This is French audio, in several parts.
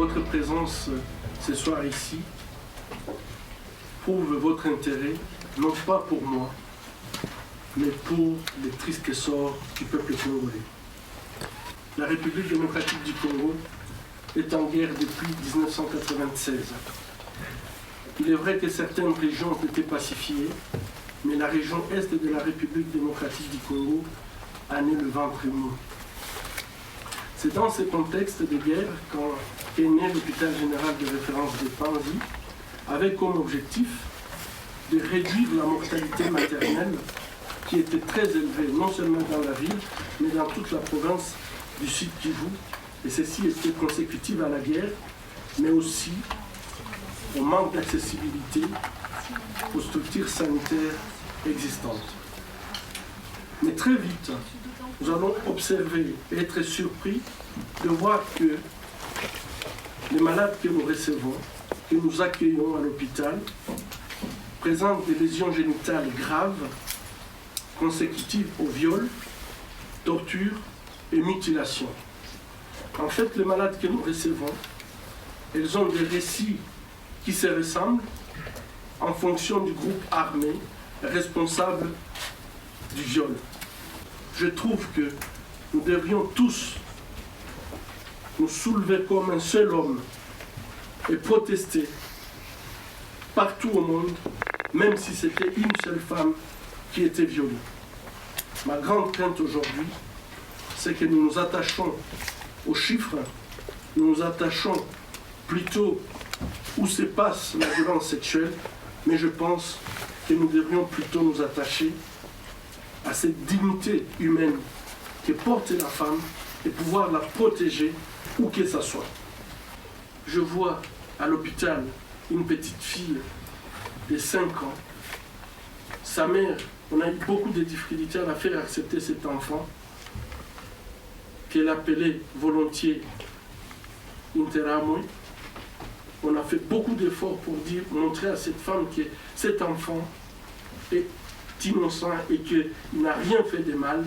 votre présence ce soir ici prouve votre intérêt, non pas pour moi, mais pour les tristes essors du peuple congolais. La République démocratique du Congo est en guerre depuis 1996. Il est vrai que certaines régions ont été pacifiées, mais la région est de la République démocratique du Congo a né le ventre mou. C'est dans ce contexte de guerre qu'est né l'hôpital général de référence de Panzi, avec comme objectif de réduire la mortalité maternelle qui était très élevée, non seulement dans la ville, mais dans toute la province du Sud Kivu. Et ceci était consécutif à la guerre, mais aussi au manque d'accessibilité aux structures sanitaires existantes. Mais très vite, nous allons observer et être surpris de voir que les malades que nous recevons, que nous accueillons à l'hôpital, présentent des lésions génitales graves consécutives au viol, torture et mutilation. En fait, les malades que nous recevons, elles ont des récits qui se ressemblent en fonction du groupe armé responsable du viol. Je trouve que nous devrions tous nous soulever comme un seul homme et protester partout au monde, même si c'était une seule femme qui était violée. Ma grande crainte aujourd'hui, c'est que nous nous attachons aux chiffres, nous nous attachons plutôt où se passe la violence sexuelle, mais je pense que nous devrions plutôt nous attacher à cette dignité humaine que porte la femme et pouvoir la protéger où que ce soit. Je vois à l'hôpital une petite fille de 5 ans. Sa mère, on a eu beaucoup de difficultés à la faire accepter cet enfant qu'elle appelait volontiers Interamoy. On a fait beaucoup d'efforts pour montrer à cette femme que cet enfant est innocent et qu'il n'a rien fait de mal.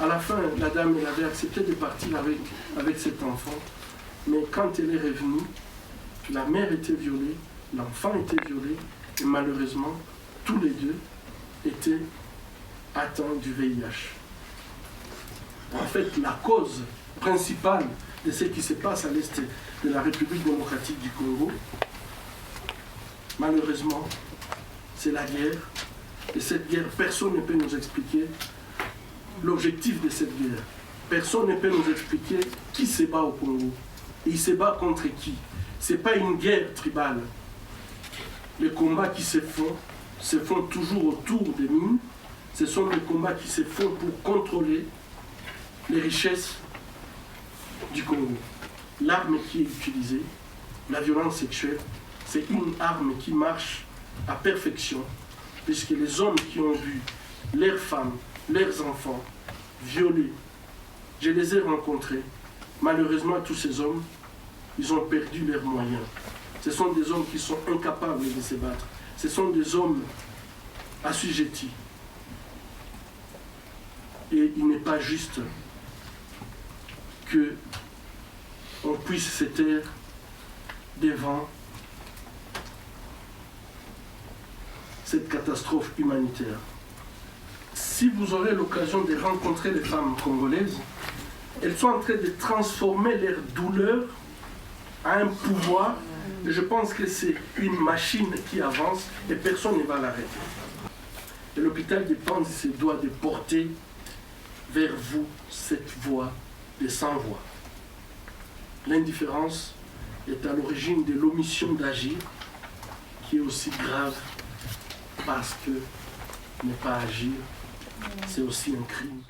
À la fin, la dame elle avait accepté de partir avec cet enfant, mais quand elle est revenue, la mère était violée, l'enfant était violé, et malheureusement, tous les deux étaient atteints du VIH. En fait, la cause principale de ce qui se passe à l'est de la République démocratique du Congo, malheureusement, c'est la guerre. Et cette guerre, personne ne peut nous expliquer l'objectif de cette guerre. Personne ne peut nous expliquer qui se bat au Congo. Et il se bat contre qui? Ce n'est pas une guerre tribale. Les combats qui se font toujours autour des mines. Ce sont des combats qui se font pour contrôler les richesses du Congo. L'arme qui est utilisée, la violence sexuelle, c'est une arme qui marche à perfection, puisque les hommes qui ont vu leurs femmes, leurs enfants violés, je les ai rencontrés. Malheureusement, tous ces hommes, ils ont perdu leurs moyens. Ce sont des hommes qui sont incapables de se battre. Ce sont des hommes assujettis. Et il n'est pas juste qu'on puisse se taire devant cette catastrophe humanitaire. Si vous aurez l'occasion de rencontrer les femmes congolaises, elles sont en train de transformer leur douleur à un pouvoir. Et je pense que c'est une machine qui avance et personne ne va l'arrêter. Et l'hôpital de Panzi se doit de porter vers vous cette voix de sans-voix. L'indifférence est à l'origine de l'omission d'agir, qui est aussi grave parce que ne pas agir, c'est aussi un crime.